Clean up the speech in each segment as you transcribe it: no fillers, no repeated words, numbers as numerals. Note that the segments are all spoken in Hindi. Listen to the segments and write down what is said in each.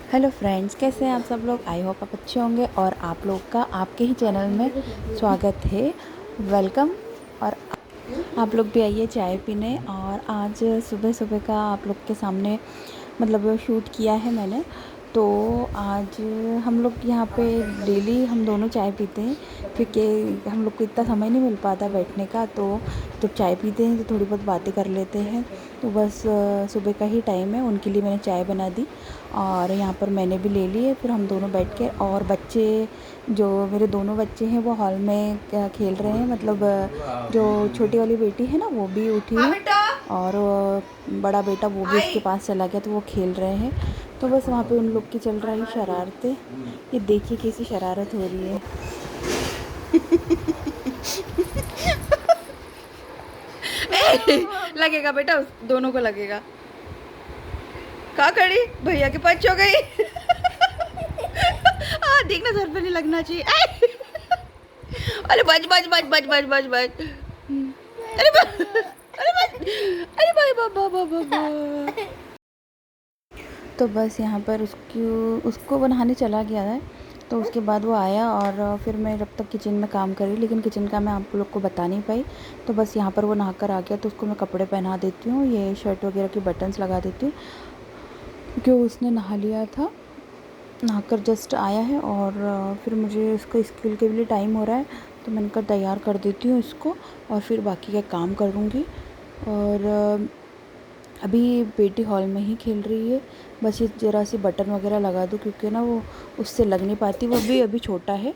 हेलो फ्रेंड्स, कैसे हैं आप सब लोग। आई होप आप अच्छे होंगे और आप लोग का आपके ही चैनल में स्वागत है। वेलकम। और आप लोग भी आइए चाय पीने। और आज सुबह सुबह का आप लोग के सामने मतलब शूट किया है मैंने। तो आज हम लोग यहाँ पे डेली हम दोनों चाय पीते हैं, क्योंकि हम लोग को इतना समय नहीं मिल पाता बैठने का। तो जब चाय पीते हैं तो थोड़ी बहुत बातें कर लेते हैं। तो बस सुबह का ही टाइम है, उनके लिए मैंने चाय बना दी और यहाँ पर मैंने भी ले ली है। फिर हम दोनों बैठ के, और बच्चे जो मेरे दोनों बच्चे हैं वो हॉल में खेल रहे हैं। मतलब जो छोटी वाली बेटी है ना वो भी उठी है और बड़ा बेटा वो भी उसके पास चला गया, तो वो खेल रहे हैं। तो बस वहाँ पे उन लोग की चल रही शरारतें। ये देखिए कैसी शरारत हो रही है। लगेगा बेटा, दोनों को लगेगा। कहाँ खड़ी, भैया के पास हो गई। देखना सर पे नहीं लगना चाहिए। अरे बच बच बच बच बच बच बच। अरे अरे बच। अरे भाई बाबा बाबा बाबा। तो बस यहाँ पर उसको बनाने चला गया है। तो उसके बाद वो आया और फिर मैं जब तक किचन में काम करी, लेकिन किचन का मैं आप लोग को बता नहीं पाई। तो बस यहाँ पर वो नहा कर आ गया, तो उसको मैं कपड़े पहना देती हूँ, ये शर्ट वगैरह की बटन्स लगा देती हूँ, क्योंकि उसने नहा लिया था। नहाकर जस्ट आया है और फिर मुझे इसको स्कूल के लिए टाइम हो रहा है, तो मैंने कहा तैयार कर देती हूँ इसको और फिर बाकी का काम करूँगी। और अभी बेटी हॉल में ही खेल रही है। बस ये ज़रा सी बटन वगैरह लगा दूँ, क्योंकि ना वो उससे लग नहीं पाती, वो भी अभी छोटा है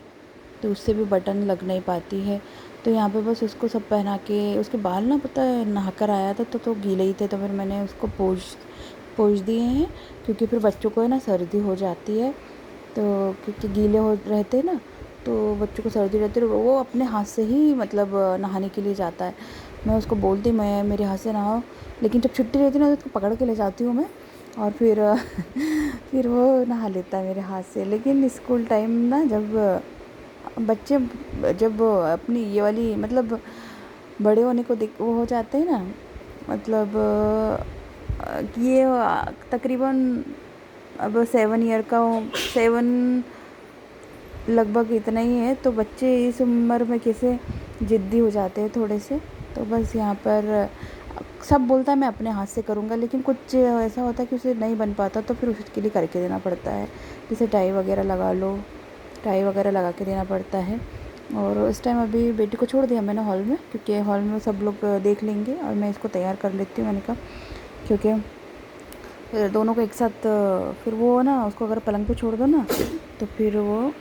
तो उससे भी बटन लग नहीं पाती है। तो यहाँ पे बस उसको सब पहना के, उसके बाल ना पता है नहा कर आया था तो गीले ही थे, तो फिर मैंने उसको पोंछ दिए हैं, क्योंकि फिर बच्चों को है ना सर्दी हो जाती है। तो क्योंकि गीले हो रहते हैं ना, तो बच्चों को सर्दी रहती है, वो अपने हाथ से ही मतलब नहाने के लिए जाता है। मैं उसको बोलती मैं मेरे हाथ से नहाओ, लेकिन जब छुट्टी रहती है ना तो उसको पकड़ के ले जाती हूँ मैं, और फिर फिर वो नहा लेता है मेरे हाथ से। लेकिन स्कूल टाइम ना, जब बच्चे जब अपनी ये वाली मतलब बड़े होने को देख वो हो जाते हैं ना, मतलब कि ये तकरीबन अब 7 ईयर का हो, 7 लगभग इतना ही है, तो बच्चे इस उम्र में कैसे ज़िद्दी हो जाते हैं थोड़े से। तो बस यहाँ पर सब बोलता है मैं अपने हाथ से करूँगा, लेकिन कुछ ऐसा होता है कि उसे नहीं बन पाता, तो फिर उसके लिए करके देना पड़ता है। जैसे टाई वगैरह लगा लो, टाई वगैरह लगा के देना पड़ता है। और उस टाइम अभी बेटी को छोड़ दिया मैंने हॉल में, क्योंकि हॉल में सब लोग देख लेंगे और मैं इसको तैयार कर लेती हूँ, मैंने कहा। क्योंकि फिर दोनों को एक साथ फिर वो ना, उसको अगर पलंग पे छोड़ दो ना, तो फिर वो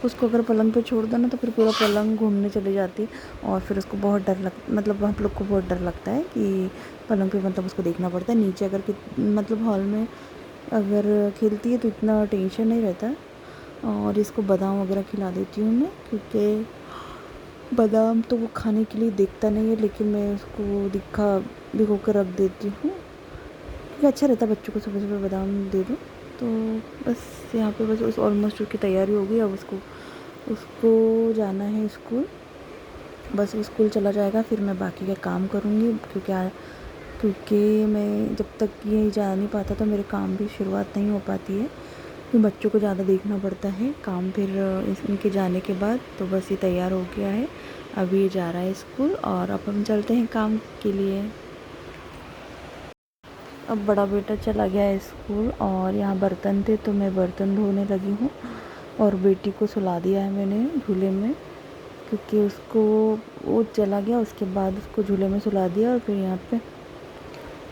उसको अगर पलंग पे छोड़ दो ना तो फिर पूरा पलंग घूमने चली जाती है। और फिर उसको बहुत डर मतलब हम लोग को बहुत डर लगता है कि पलंग पे मतलब उसको देखना पड़ता है। नीचे अगर मतलब हॉल में अगर खेलती है तो इतना टेंशन नहीं रहता। और इसको बादाम वगैरह खिला देती हूँ मैं, क्योंकि बादाम तो वो खाने के लिए देखता नहीं है, लेकिन मैं उसको भिगो कर रख देती हूँ, क्योंकि अच्छा रहता है बच्चों को सुबह सुबह बादाम दे दो। तो बस यहाँ पे बस उस ऑलमोस्ट उसकी तैयारी होगी। अब उसको उसको जाना है स्कूल। बस वो स्कूल चला जाएगा फिर मैं बाकी का काम करूँगी, क्योंकि मैं जब तक ये जा नहीं पाता तो मेरे काम भी शुरुआत नहीं हो पाती है, क्योंकि बच्चों को ज़्यादा देखना पड़ता है काम। फिर इनके जाने के बाद तो बस ये तैयार हो गया है, अभी ये जा रहा है स्कूल और अब हम चलते हैं काम के लिए। अब बड़ा बेटा चला गया है स्कूल और यहाँ बर्तन थे तो मैं बर्तन धोने लगी हूँ। और बेटी को सुला दिया है मैंने झूले में, क्योंकि उसको वो चला गया, उसके बाद उसको झूले में सुला दिया। और फिर यहाँ पे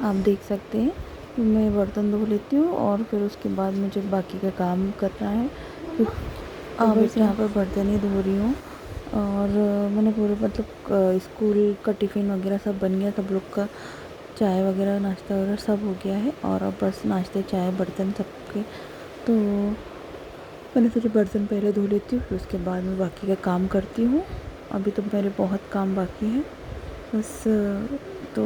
आप देख सकते हैं कि मैं बर्तन धो लेती हूँ और फिर उसके बाद मुझे बाकी का काम करना है। अब बस यहाँ पर बर्तन ही धो रही हूँ। और मैंने पूरे मतलब स्कूल का टिफ़िन वगैरह सब बन गया, सब लोग का चाय वगैरह नाश्ता वगैरह सब हो गया है। और अब बस नाश्ते चाय बर्तन सबके, तो मैंने सोचा बर्तन पहले धो लेती हूँ, फिर उसके बाद मैं बाकी का काम करती हूँ। अभी तो मेरे बहुत काम बाकी है बस। तो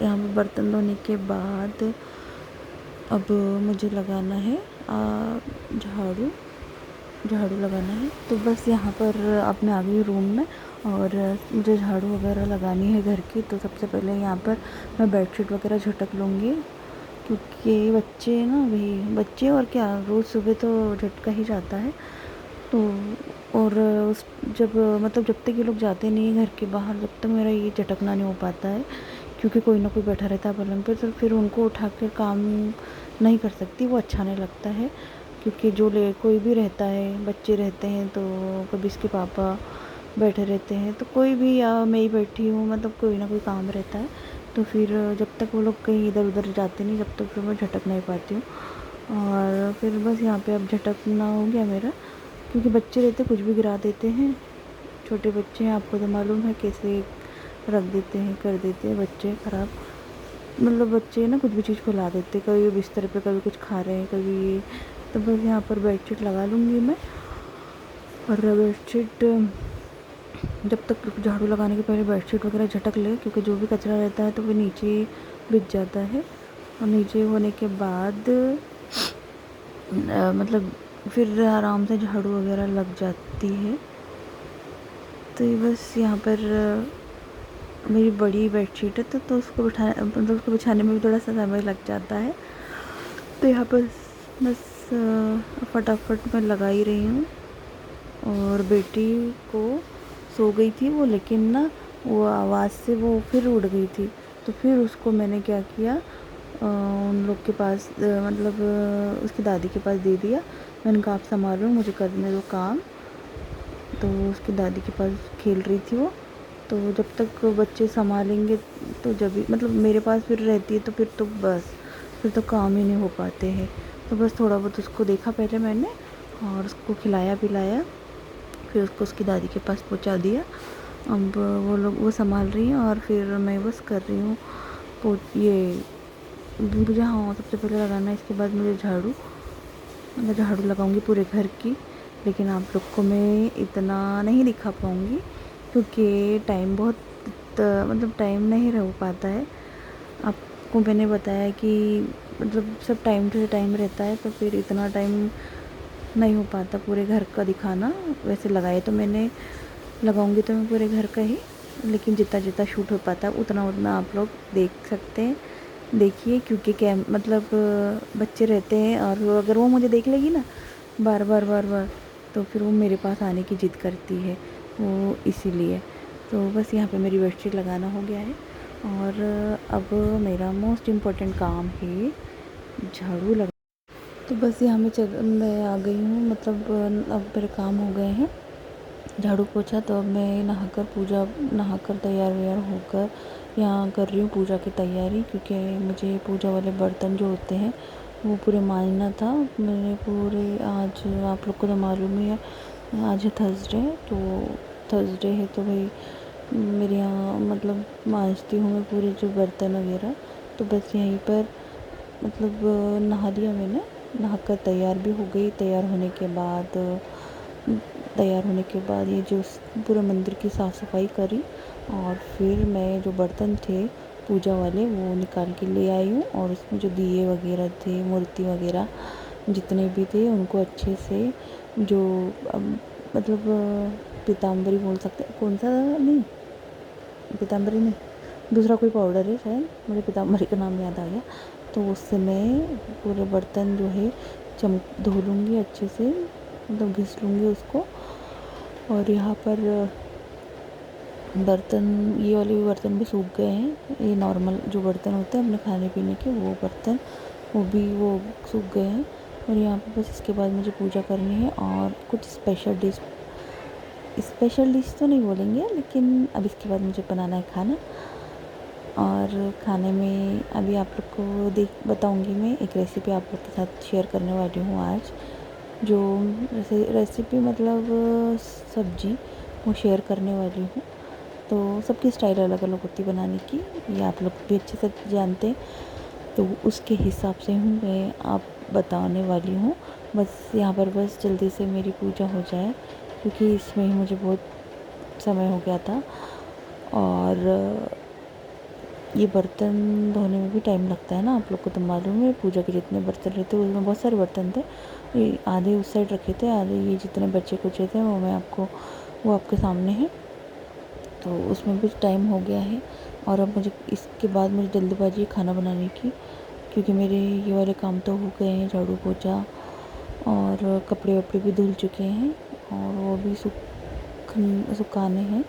यहाँ पर बर्तन धोने के बाद अब मुझे लगाना है झाड़ू लगाना है। तो बस यहाँ पर अब मैं आ गई रूम में और मुझे झाड़ू वगैरह लगानी है घर की। तो सबसे पहले यहाँ पर मैं बेडशीट वगैरह झटक लूँगी, क्योंकि बच्चे ना, वही बच्चे और क्या, रोज़ सुबह तो झटका ही जाता है। तो और उस जब मतलब जब तक ये लोग जाते नहीं हैं घर के बाहर, जब तक मेरा ये झटकना नहीं हो पाता है, क्योंकि कोई ना कोई बैठा रहता है पलंग पे, तो फिर उनको उठा कर काम नहीं कर सकती, वो अच्छा नहीं लगता है। क्योंकि जो ले कोई भी रहता है, बच्चे रहते हैं तो कभी इसके पापा बैठे रहते हैं, तो कोई भी, या मैं ही बैठी हूँ, मतलब कोई ना कोई काम रहता है। तो फिर जब तक वो लोग कहीं इधर उधर जाते नहीं, जब तक फिर मैं झटक नहीं पाती हूँ। और फिर बस यहाँ पे अब झटकना हो गया मेरा, क्योंकि बच्चे रहते कुछ भी गिरा देते हैं। छोटे बच्चे हैं, आपको तो मालूम है कैसे रख देते हैं, कर देते हैं बच्चे ख़राब। मतलब बच्चे ना कुछ भी चीज़ फैला देते, कभी बिस्तर पे, कभी कुछ खा रहे हैं, कभी ये। तो बस यहाँ पर बेडशीट लगा लूँगी मैं। और बेडशीट जब तक झाड़ू लगाने के पहले बेडशीट वगैरह झटक ले, क्योंकि जो भी कचरा रहता है तो वो नीचे बिछ जाता है। और नीचे होने के बाद मतलब फिर आराम से झाड़ू वगैरह लग जाती है। तो ये बस यहाँ पर मेरी बड़ी बेडशीट है, तो उसको मतलब उसको बिछाने में भी थोड़ा सा समय लग जाता है। तो यहाँ पर बस फटाफट मैं लगा ही रही हूँ। और बेटी को सो गई थी वो, लेकिन ना वो आवाज़ से वो फिर उड़ गई थी। तो फिर उसको मैंने क्या किया, उन लोग के पास मतलब उसकी दादी के पास दे दिया। मैंने कहा आप संभालो, मुझे करने दो काम। तो उसकी दादी के पास खेल रही थी वो। तो जब तक बच्चे संभालेंगे, तो जब भी मतलब मेरे पास फिर रहती है, तो फिर तो बस फिर तो काम ही नहीं हो पाते हैं। तो बस थोड़ा बहुत उसको देखा पहले मैंने, और उसको खिलाया पिलाया, फिर उसको उसकी दादी के पास पहुंचा दिया। अब वो संभाल रही हैं, और फिर मैं बस कर रही हूँ ये मुझे, हाँ सबसे पहले लगाना है, इसके बाद मुझे मैं झाड़ू लगाऊंगी पूरे घर की। लेकिन आप लोग को मैं इतना नहीं दिखा पाऊँगी, क्योंकि टाइम बहुत मतलब टाइम नहीं रह पाता है। आपको मैंने बताया कि मतलब सब टाइम टू टाइम रहता है, तो फिर इतना टाइम नहीं हो पाता पूरे घर का दिखाना। वैसे लगाऊंगी तो मैं पूरे घर का ही, लेकिन जितना जितना शूट हो पाता है उतना उतना आप लोग देख सकते हैं। देखिए, क्योंकि क्या मतलब बच्चे रहते हैं, और अगर वो मुझे देख लेगी ना बार बार बार बार, तो फिर वो मेरे पास आने की ज़िद करती है, वो इसीलिए। तो बस यहाँ पे मेरी बेडशीट लगाना हो गया है, और अब मेरा मोस्ट इम्पॉर्टेंट काम है झाड़ू लगा। तो बस यहाँ मैं आ गई हूँ, मतलब अब मेरे काम हो गए हैं, झाड़ू पोछा। तो अब मैं नहाकर तैयार व्यार होकर यहाँ कर रही हूँ पूजा की तैयारी, क्योंकि मुझे पूजा वाले बर्तन जो होते हैं वो पूरे मांजना था। मैंने पूरे आज, आप लोग को तो मालूम ही है, आज है थर्सडे, तो थर्सडे है तो भाई मेरे यहाँ मतलब मांजती हूँ मैं पूरे जो बर्तन वगैरह। तो बस यहीं पर मतलब नहा लिया मैंने, नहाकर तैयार भी हो गई। तैयार होने के बाद ये जो पूरे मंदिर की साफ़ सफाई करी, और फिर मैं जो बर्तन थे पूजा वाले वो निकाल के ले आई हूँ। और उसमें जो दिए वगैरह थे, मूर्ति वगैरह जितने भी थे, उनको अच्छे से जो मतलब पीताम्बरी बोल सकते, कौन सा, नहीं पीताम्बरी नहीं, दूसरा कोई पाउडर है शायद, मुझे पीताम्बरी का नाम याद आ गया। तो उससे मैं पूरे बर्तन जो है धो लूँगी अच्छे से, मतलब घिस लूँगी उसको। और यहाँ पर बर्तन, ये वाले भी बर्तन भी सूख गए हैं। ये नॉर्मल जो बर्तन होते हैं अपने खाने पीने के, वो बर्तन वो सूख गए हैं। और यहाँ पर बस इसके बाद मुझे पूजा करनी है, और कुछ स्पेशल डिश तो नहीं बोलेंगे, लेकिन अब इसके बाद मुझे बनाना है खाना। और खाने में अभी आप लोग को बताऊंगी मैं एक रेसिपी, आप लोग के साथ शेयर करने वाली हूँ आज। जो रेसिपी मतलब सब्जी, वो शेयर करने वाली हूँ। तो सबकी स्टाइल अलग अलग होती है बनाने की, ये आप लोग भी अच्छे से जानते हैं। तो उसके हिसाब से हूँ मैं आप बताने वाली हूँ। बस यहाँ पर बस जल्दी से मेरी पूजा हो जाए, क्योंकि इसमें ही मुझे बहुत समय हो गया था। और ये बर्तन धोने में भी टाइम लगता है ना, आप लोग को तो मालूम है। पूजा के जितने बर्तन रहते हैं उसमें बहुत सारे बर्तन थे, ये आधे उस साइड रखे थे, आधे ये जितने बच्चे कुचे थे वो आपके सामने है। तो उसमें भी टाइम हो गया है। और अब मुझे इसके बाद मुझे जल्दबाजी है खाना बनाने की, क्योंकि मेरे ये वाले काम तो हो गए हैं, झाड़ू पोछा और कपड़े वपड़े भी धुल चुके हैं और वो भी सुखाने हैं,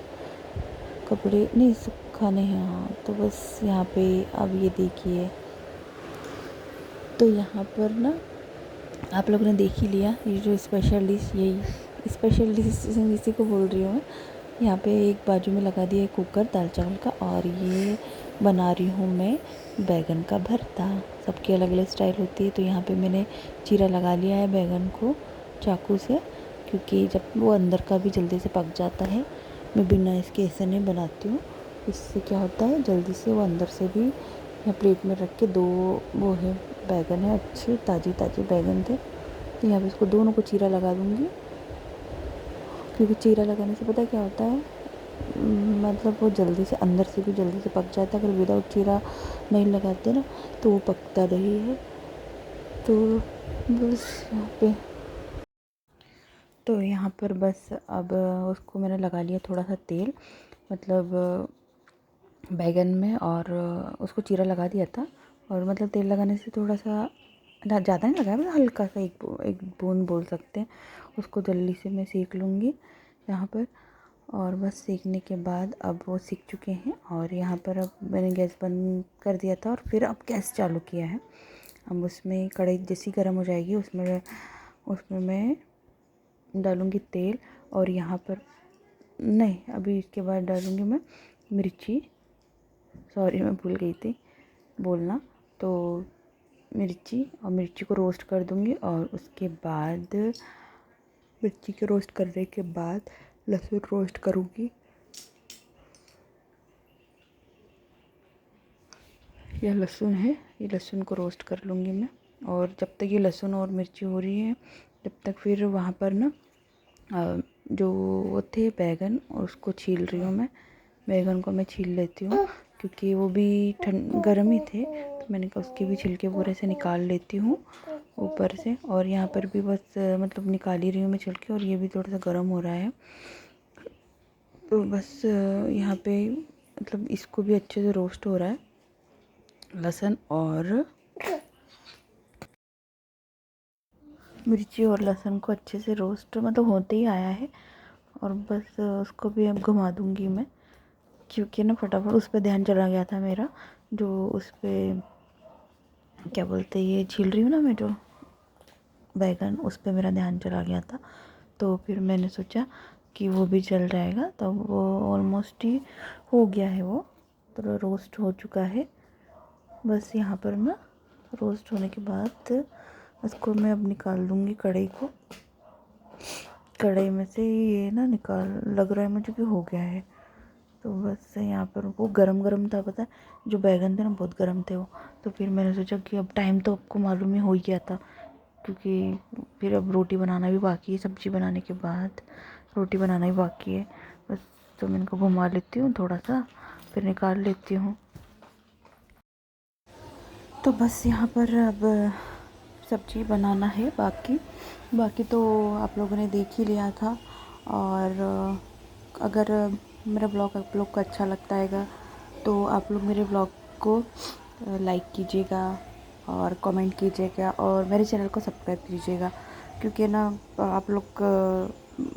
कपड़े नहीं सुखाने हैं। हाँ, तो बस यहाँ पे अब ये देखिए, तो यहाँ पर ना आप लोगों ने देख ही लिया, ये जो स्पेशल डिश, यही स्पेशल डिश इसी को बोल रही हूँ मैं। यहाँ पे एक बाजू में लगा दिया है कुकर दाल चावल का, और ये बना रही हूँ मैं बैगन का भरता। सबकी अलग अलग स्टाइल होती है, तो यहाँ पे मैंने चीरा लगा लिया है बैगन को चाकू से, क्योंकि जब वो अंदर का भी जल्दी से पक जाता है। मैं बिना इसके ऐसे नहीं बनाती हूँ, इससे क्या होता है जल्दी से वो अंदर से भी। यहाँ प्लेट में रख के दो वो है बैगन है, अच्छे ताज़े ताज़े बैगन थे, तो यहाँ पे इसको दोनों को चीरा लगा दूँगी। क्योंकि चीरा लगाने से पता है क्या होता है, मतलब वो जल्दी से अंदर से भी जल्दी से पक जाता है। अगर विदाउट चीरा नहीं लगाते ना तो वो पकता नहीं है। तो बस यहाँ पर बस अब उसको मैंने लगा लिया थोड़ा सा तेल, मतलब बैगन में, और उसको चीरा लगा दिया था। और मतलब तेल लगाने से थोड़ा सा ज़्यादा नहीं लगाया, मतलब हल्का सा एक बूंद बोल सकते हैं। उसको जल्दी से मैं सेक लूँगी यहाँ पर। और बस सेकने के बाद अब वो सीख चुके हैं, और यहाँ पर अब मैंने गैस बंद कर दिया था और फिर अब गैस चालू किया है। अब उसमें कढ़ाई जैसी गर्म हो जाएगी, उसमें मैं डालूँगी तेल, और यहाँ पर नहीं, अभी इसके बाद डालूँगी मैं मिर्ची। सॉरी, मैं भूल गई थी बोलना। तो मिर्ची को रोस्ट कर दूँगी, और उसके बाद मिर्ची के रोस्ट करने के बाद लहसुन रोस्ट करूँगी। यह लहसुन है, ये लहसुन को रोस्ट कर लूँगी मैं। और जब तक ये लहसुन और मिर्ची हो रही है, जब तक फिर वहाँ पर ना जो वो थे बैगन, और उसको छील रही हूँ मैं। बैगन को मैं छील लेती हूँ, क्योंकि वो भी गर्म ही थे, तो मैंने कहा उसके भी छिलके पूरे से निकाल लेती हूँ ऊपर से। और यहाँ पर भी बस मतलब निकाल ही रही हूँ मैं छिलके, और ये भी थोड़ा सा गर्म हो रहा है। तो बस यहाँ पे मतलब इसको भी अच्छे से रोस्ट हो रहा है, लहसुन और मिर्ची और लहसुन को अच्छे से रोस्ट मतलब होते ही आया है। और बस उसको भी अब घुमा दूँगी मैं, क्योंकि ना फटाफट उस पर ध्यान चला गया था मेरा, जो उस पर क्या बोलते ये छील रही हूँ ना मैं जो बैगन, उस पर मेरा ध्यान चला गया था। तो फिर मैंने सोचा कि वो भी चल जाएगा, तो वो ऑलमोस्ट ही हो गया है, वो तो रोस्ट हो चुका है। बस यहाँ पर ना रोस्ट होने के बाद इसको मैं अब निकाल लूँगी कढ़ाई में से। ये ना लग रहा है मुझे कि हो गया है। तो बस यहाँ पर वो गरम था, पता है जो बैगन थे ना बहुत गरम थे वो। तो फिर मैंने सोचा कि अब टाइम तो आपको मालूम ही हो ही गया था, क्योंकि फिर अब रोटी बनाना भी बाकी है, सब्ज़ी बनाने के बाद रोटी बनाना भी बाकी है। बस तो मैं इनको घुमा लेती हूँ थोड़ा सा, फिर निकाल लेती हूँ। तो बस यहाँ पर अब सब्ज़ी बनाना है, बाकी तो आप लोगों ने देख ही लिया था। और अगर मेरा ब्लॉग आप लोग को अच्छा लगता है तो आप लोग मेरे ब्लॉग को लाइक कीजिएगा और कमेंट कीजिएगा, और मेरे चैनल को सब्सक्राइब कीजिएगा। क्योंकि ना आप लोग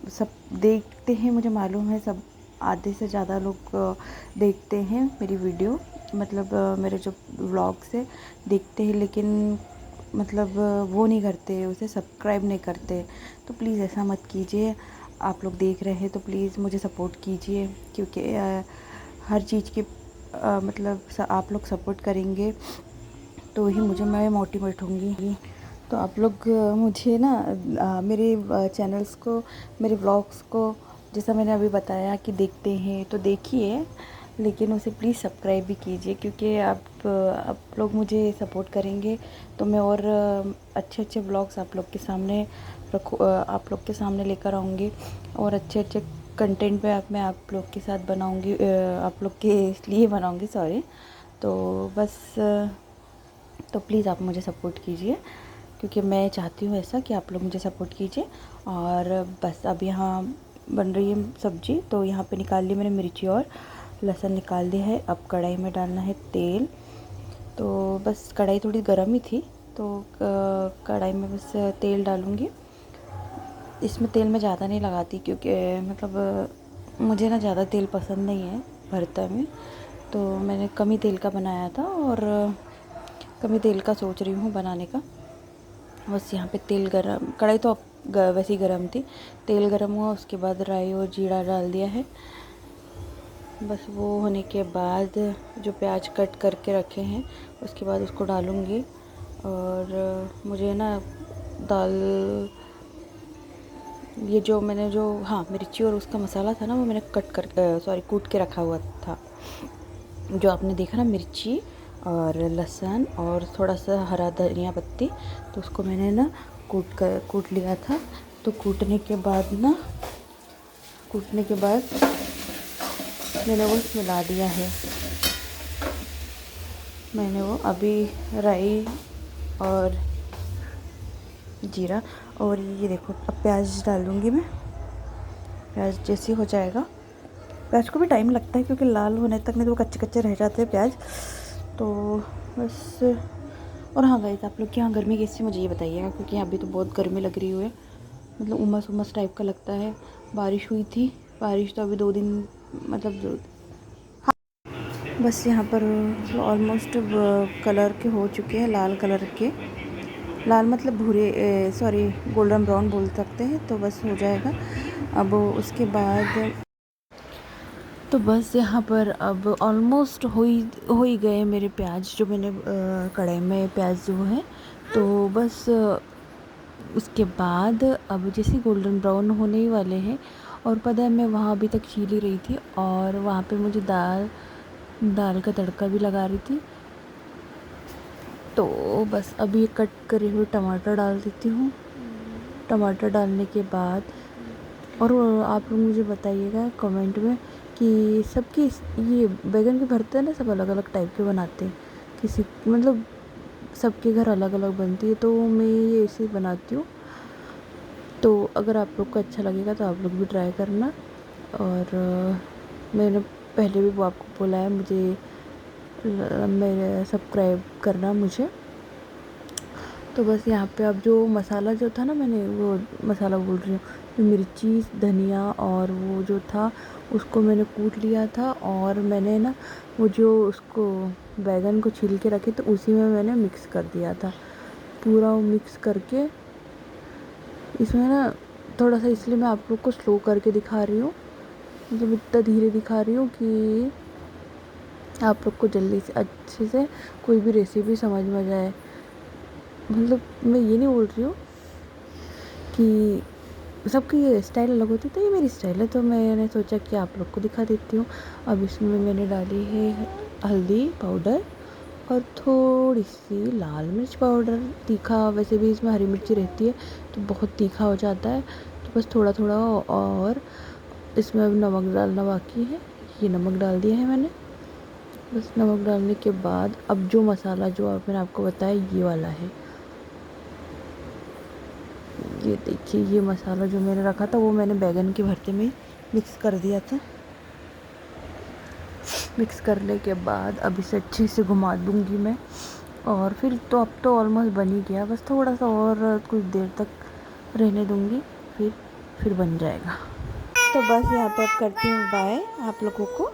सब देखते हैं, मुझे मालूम है, सब आधे से ज़्यादा लोग देखते हैं मेरी वीडियो, मतलब मेरे जो व्लॉग से देखते हैं, लेकिन मतलब वो नहीं करते, उसे सब्सक्राइब नहीं करते। तो प्लीज़ ऐसा मत कीजिए। आप लोग देख रहे हैं तो प्लीज़ मुझे सपोर्ट कीजिए, क्योंकि हर चीज़ की मतलब आप लोग सपोर्ट करेंगे तो ही मैं मोटिवेट होंगी। तो आप लोग मुझे ना मेरे चैनल्स को, मेरे व्लॉग्स को, जैसा मैंने अभी बताया कि देखते हैं तो देखिए, लेकिन उसे प्लीज़ सब्सक्राइब भी कीजिए, क्योंकि आप लोग मुझे सपोर्ट करेंगे तो मैं और अच्छे व्लॉग्स आप लोग के सामने आप लोग के सामने लेकर आऊँगी, और अच्छे कंटेंट पे मैं आप लोग के साथ बनाऊँगी, आप लोग के लिए बनाऊँगी, सॉरी। तो बस तो प्लीज़ आप मुझे सपोर्ट कीजिए, क्योंकि मैं चाहती हूँ ऐसा कि आप लोग मुझे सपोर्ट कीजिए। और बस अब यहाँ बन रही है सब्ज़ी, तो यहाँ पे निकाल ली मैंने मिर्ची और लहसुन निकाल दिया है। अब कढ़ाई में डालना है तेल, तो बस कढ़ाई थोड़ी गर्म ही थी, तो कढ़ाई में बस तेल डालूँगी। इसमें तेल मैं ज़्यादा नहीं लगाती क्योंकि मतलब मुझे ना ज़्यादा तेल पसंद नहीं है भरता में, तो मैंने कम ही तेल का बनाया था और कम ही तेल का सोच रही हूँ बनाने का। बस यहाँ पे तेल गरम, कढ़ाई तो वैसे ही गरम थी, तेल गरम हुआ, उसके बाद राई और जीरा डाल दिया है। बस वो होने के बाद जो प्याज कट करके रखे हैं उसके बाद उसको डालूँगी। और मुझे ना दाल, ये जो मैंने जो हाँ मिर्ची और उसका मसाला था ना, वो मैंने कूट के रखा हुआ था। जो आपने देखा ना, मिर्ची और लहसुन और थोड़ा सा हरा धनिया पत्ती, तो उसको मैंने ना कूट लिया था। तो कूटने के बाद मैंने वो मिला दिया है। मैंने वो अभी राई और जीरा, और ये देखो अब प्याज डालूँगी मैं। प्याज जैसे हो जाएगा, प्याज को भी टाइम लगता है क्योंकि लाल होने तक नहीं तो वो कच्चे कच्चे रह जाते हैं प्याज, तो बस। और हाँ गाइस, आप लोग के यहाँ गर्मी कैसी, मुझे ये बताइएगा, क्योंकि यहाँ भी तो बहुत गर्मी लग रही है, मतलब उमस उमस टाइप का लगता है। बारिश हुई थी, बारिश तो अभी 2 दिन मतलब बस यहाँ पर ऑलमोस्ट कलर के हो चुके हैं, लाल कलर के, लाल मतलब भूरे, सॉरी गोल्डन ब्राउन बोल सकते हैं। तो बस हो जाएगा अब उसके बाद। तो बस यहाँ पर अब ऑलमोस्ट हो ही गए मेरे प्याज, जो मैंने कढ़ाई में प्याज जो है। तो बस उसके बाद अब जैसे गोल्डन ब्राउन होने ही वाले हैं, और पता है मैं वहाँ अभी तक छील ही रही थी, और वहाँ पे मुझे दाल का तड़का भी लगा रही थी। तो बस अभी कट करे हुए टमाटर डाल देती हूँ। टमाटर डालने के बाद, और आप लोग मुझे बताइएगा कमेंट में कि सबकी ये बैगन के भरते हैं ना, सब अलग अलग टाइप के बनाते हैं, किसी मतलब सबके घर अलग अलग बनती है, तो मैं ये ऐसे ही बनाती हूँ। तो अगर आप लोग को अच्छा लगेगा तो आप लोग भी ट्राई करना। और मैंने पहले भी वो आपको बोला है, मुझे मेरे सब्सक्राइब करना मुझे। तो बस यहाँ पे अब जो मसाला जो था ना, मैंने वो मसाला बोल रही हूँ, जो मिर्ची धनिया और वो जो था उसको मैंने कूट लिया था, और मैंने ना वो जो उसको बैगन को छील के रखे तो उसी में मैंने मिक्स कर दिया था, पूरा वो मिक्स करके। इसमें ना थोड़ा सा इसलिए मैं आप लोग को स्लो करके दिखा रही हूँ, मतलब इतना धीरे दिखा रही हूँ कि आप लोग को जल्दी से अच्छे से कोई भी रेसिपी समझ में जाए। मतलब मैं ये नहीं बोल रही हूँ कि सबकी ये स्टाइल अलग होती है, तो ये मेरी स्टाइल है, तो मैंने सोचा कि आप लोग को दिखा देती हूँ। अब इसमें मैंने डाली है हल्दी पाउडर और थोड़ी सी लाल मिर्च पाउडर। तीखा वैसे भी इसमें हरी मिर्ची रहती है तो बहुत तीखा हो जाता है, तो बस थोड़ा थोड़ा। और इसमें अब नमक डालना बाकी है, ये नमक डाल दिया है मैंने। बस नमक डालने के बाद अब जो मसाला जो मैंने आपको बताया ये वाला है, ये देखिए, ये मसाला जो मैंने रखा था वो मैंने बैगन के भरते में मिक्स कर दिया था। मिक्स करने के बाद अब इसे अच्छे से घुमा दूँगी मैं, और फिर तो अब तो ऑलमोस्ट बन ही गया, बस थोड़ा सा और कुछ देर तक रहने दूँगी, फिर बन जाएगा। तो बस यहाँ पे अब करती हूँ बाय आप लोगों को।